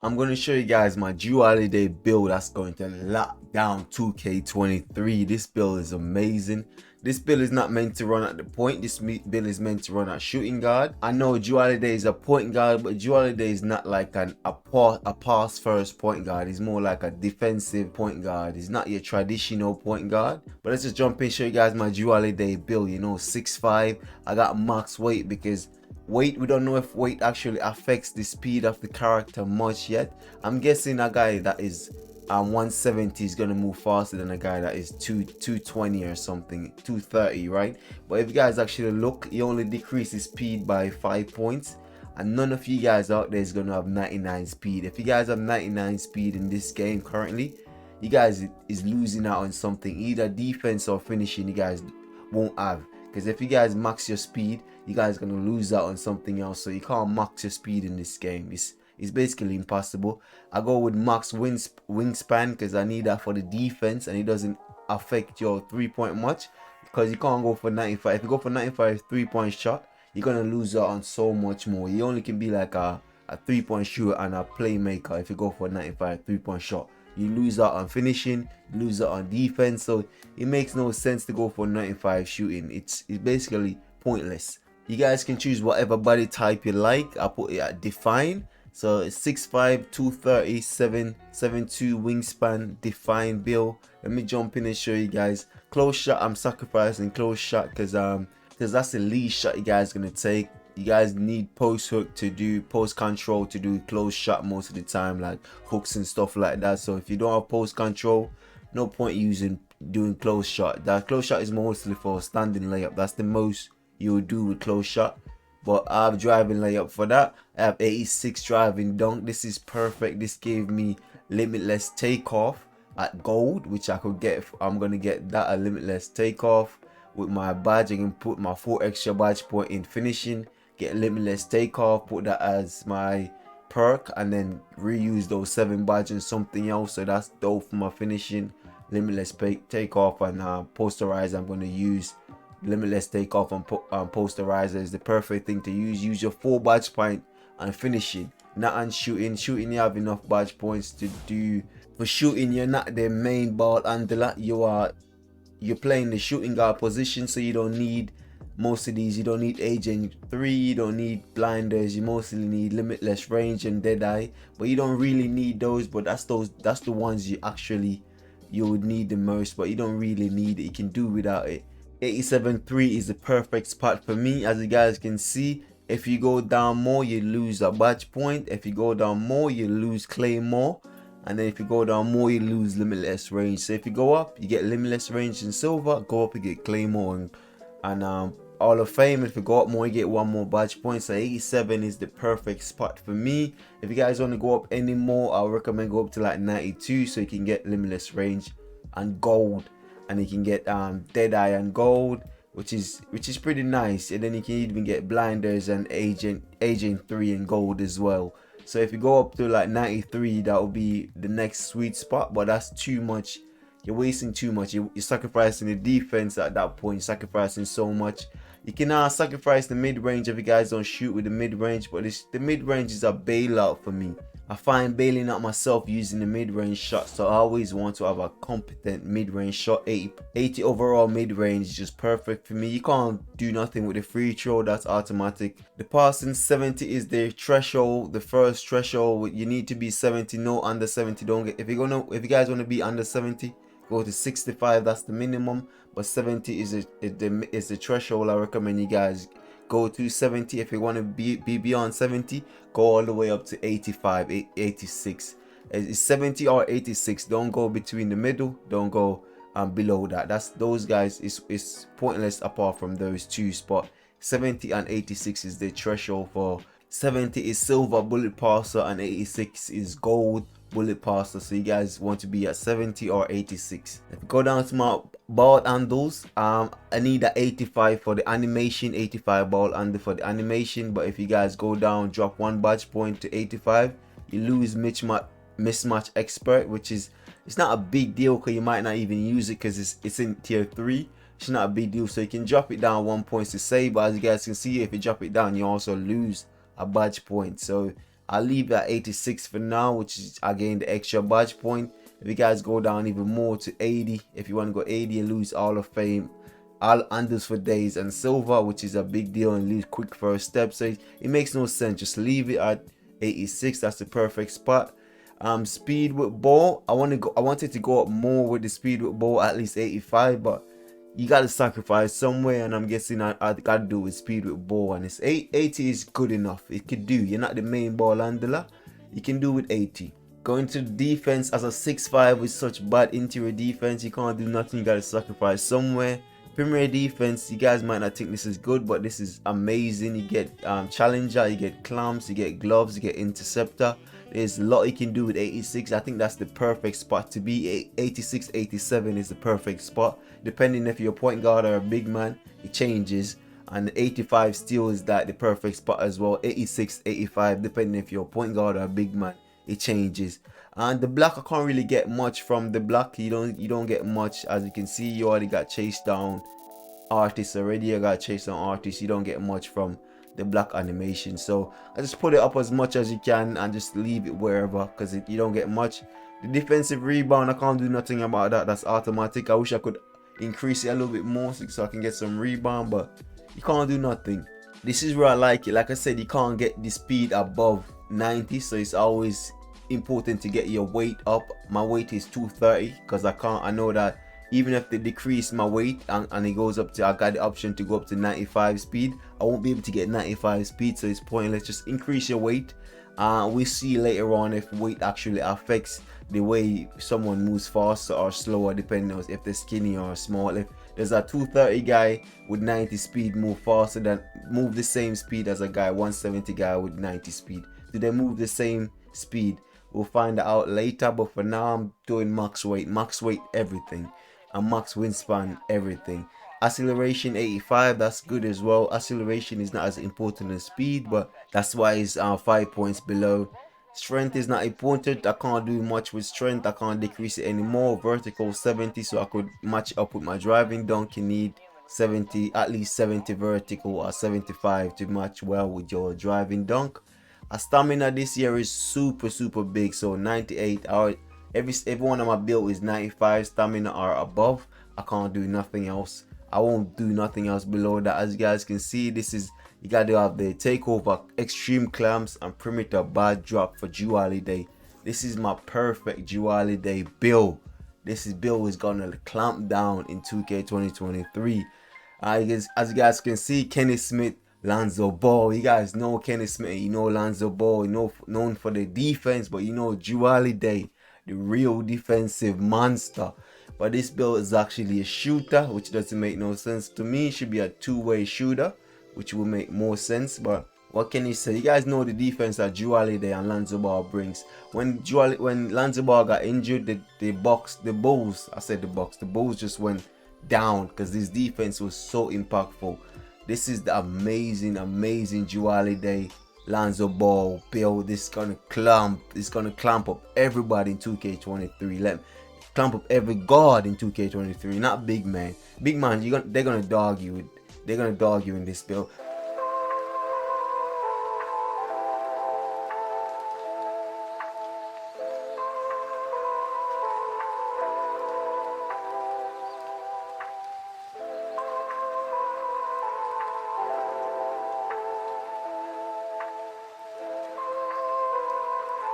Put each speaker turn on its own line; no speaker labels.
I'm going to show you guys my Jrue Holiday build that's going to lock down 2K23. This build is amazing. This build is not meant to run at the point. This build is meant to run at shooting guard. I know Jrue Holiday is a point guard, but Jrue Holiday is not like a pass first point guard. He's more like a defensive point guard. He's not your traditional point guard. But let's just jump in, show you guys my Jrue Holiday build. You know, 6'5". I got max weight because weight, we don't know if weight actually affects the speed of the character much yet. I'm guessing a guy that is 170 is gonna move faster than a guy that is 220 or something, 230, right? But if you guys actually look, he only decreases speed by 5 points, and none of you guys out there is gonna have 99 speed. If you guys have 99 speed in this game currently, you guys is losing out on something, either defense or finishing. You guys won't have, because if you guys max your speed, you guys are gonna lose out on something else. So you can't max your speed in this game. It's basically impossible. I go with max wingspan because I need that for the defense, and it doesn't affect your 3-point much, because you can't go for 95. If you go for 95 3-point shot, you're gonna lose out on so much more. You only can be like a 3-point shooter and a playmaker if you go for 95 3-point shot. You lose out on finishing, you lose out on defense, so it makes no sense to go for 95 shooting. It's basically pointless. You guys can choose whatever body type you like. I put it at define. So it's 6'5", 230, 7'2" wingspan, define build. Let me jump in and show you guys. Close shot, I'm sacrificing close shot because that's the least shot you guys gonna take. You guys need post hook to do, post control to do close shot most of the time, like hooks and stuff like that. So if you don't have post control, no point doing close shot. That close shot is mostly for standing layup. That's the most you would do with close shot. But I have driving layup for that. I have 86 driving dunk. This is perfect. This gave me limitless takeoff at gold, which I could get. I'm gonna get that a limitless takeoff with my badge. I can put my 4 extra badge point in finishing, get limitless takeoff, put that as my perk, and then reuse those 7 badge and something else. So that's dope for my finishing. Limitless takeoff and posterize. I'm gonna use limitless takeoff and posterizer is the perfect thing to use. Use your 4 badge point and finishing, not on shooting. Shooting, you have enough badge points to do. For shooting, you're not the main ball handler. You're playing the shooting guard position, so you don't need most of these. You don't need agent 3, you don't need blinders. You mostly need limitless range and dead eye, but you don't really need those. But that's the ones you would need the most, but you don't really need it. You can do without it. 87.3 is the perfect spot for me. As you guys can see, if you go down more, you lose a badge point. If you go down more, you lose claymore, and then if you go down more, you lose limitless range. So if you go up, you get limitless range in silver. Go up, you get claymore and Hall of Fame. If you go up more, you get 1 more badge point. So 87 is the perfect spot for me. If you guys want to go up any more, I recommend go up to like 92, so you can get limitless range and gold, and you can get dead eye and gold, which is pretty nice. And then you can even get blinders and agent 3 and gold as well. So if you go up to like 93, that will be the next sweet spot, but that's too much. You're wasting too much. You're sacrificing the defense at that point. You're sacrificing so much. You can sacrifice the mid-range if you guys don't shoot with the mid-range, but the mid-range is a bailout for me. I find bailing out myself using the mid-range shot, so I always want to have a competent mid-range shot. 80 overall mid-range is just perfect for me. You can't do nothing with the free throw, that's automatic. The passing, 70 is the threshold, the first threshold. You need to be 70, no under 70. Don't get, if you guys want to be under 70, go to 65, that's the minimum, but 70 is the threshold. I recommend you guys go to 70. If you want to be beyond 70, go all the way up to 85, 86. It's 70 or 86. Don't go between the middle, don't go below that. That's those guys is pointless apart from those two spots. 70 and 86 is the threshold. For 70 is silver bullet passer and 86 is gold bullet passer. So you guys want to be at 70 or 86. If you go down to my ball handles, I need a 85 for the animation, 85 ball handle for the animation. But if you guys go down, drop 1 badge point to 85, you lose mismatch expert, which is, it's not a big deal because you might not even use it because it's in tier 3. It's not a big deal, so you can drop it down 1 point to save. But as you guys can see, if you drop it down, you also lose a badge point. So I'll leave it at 86 for now, which is again the extra badge point. If you guys go down even more to 80, if you want to go 80 and lose all of fame, all unders for days and silver, which is a big deal, and lose quick first step, so it makes no sense. Just leave it at 86. That's the perfect spot. Speed with ball, I wanted to go up more with the speed with ball, at least 85, but you gotta sacrifice somewhere, and I'm guessing I gotta do with speed with ball, and it's 80 is good enough. It could do. You're not the main ball handler, you can do with 80. Going to the defense, as a 6'5" with such bad interior defense, you can't do nothing. You gotta sacrifice somewhere. Premier defense, you guys might not think this is good, but this is amazing. You get challenger, you get clamps, you get gloves, you get interceptor. There's a lot you can do with 86. I think that's the perfect spot to be. 86, 87 is the perfect spot. Depending if you're a point guard or a big man, it changes. And 85 still is that the perfect spot as well. 86, 85, depending if you're a point guard or a big man, it changes. And the block, I can't really get much from the block. You don't get much. As you can see, you already got chased down artists already. You got chased down artists. You don't get much from the block animation, so I just put it up as much as you can and just leave it wherever, because you don't get much. The defensive rebound, I can't do nothing about that. That's automatic. I wish I could increase it a little bit more so I can get some rebound, but you can't do nothing. This is where I like it. Like I said, you can't get the speed above 90, so it's always important to get your weight up. My weight is 230 because I know that even if they decrease my weight and it goes up to, I got the option to go up to 95 speed, I won't be able to get 95 speed, so it's pointless. Just increase your weight. We see later on if weight actually affects the way someone moves faster or slower, depending on if they're skinny or small. If there's a 230 guy with 90 speed move faster than move the same speed as a guy 170 guy with 90 speed, do they move the same speed? We'll find out later, but for now I'm doing max weight everything, and max wingspan everything. Acceleration 85, that's good as well. Acceleration is not as important as speed, but that's why it's 5 points below. Strength is not important. I can't do much with strength. I can't decrease it anymore. Vertical 70, so I could match up with my driving dunk. You need 70, at least 70 vertical or 75 to match well with your driving dunk. A stamina this year is super big, so 98. Every one of my build is 95 stamina or above. I can't do nothing else. I won't do nothing else below that. As you guys can see, this is, you gotta have the takeover, extreme clamps, and perimeter bad drop for Jrue Holiday. This is my perfect Jrue Holiday build. This build is gonna clamp down in 2K 2023. As you guys can see, Kenny Smith, Lonzo Ball. You guys know Kenny Smith, you know Lonzo Ball, you know, known for the defense, but you know Jrue Holiday, the real defensive monster. But this build is actually a shooter, which doesn't make no sense to me. It should be a two-way shooter, which will make more sense. But what can you say? You guys know the defense that Jrue Holiday and Lonzo Ball brings. When Lonzo Ball got injured, the Bulls just went down because this defense was so impactful. This is the amazing Jrue Holiday, Lonzo Ball build. This is gonna clamp up everybody in 2K23. Clamp up every guard in 2K23, not big man. Big man, they're gonna dog you. They're gonna dog you in this build.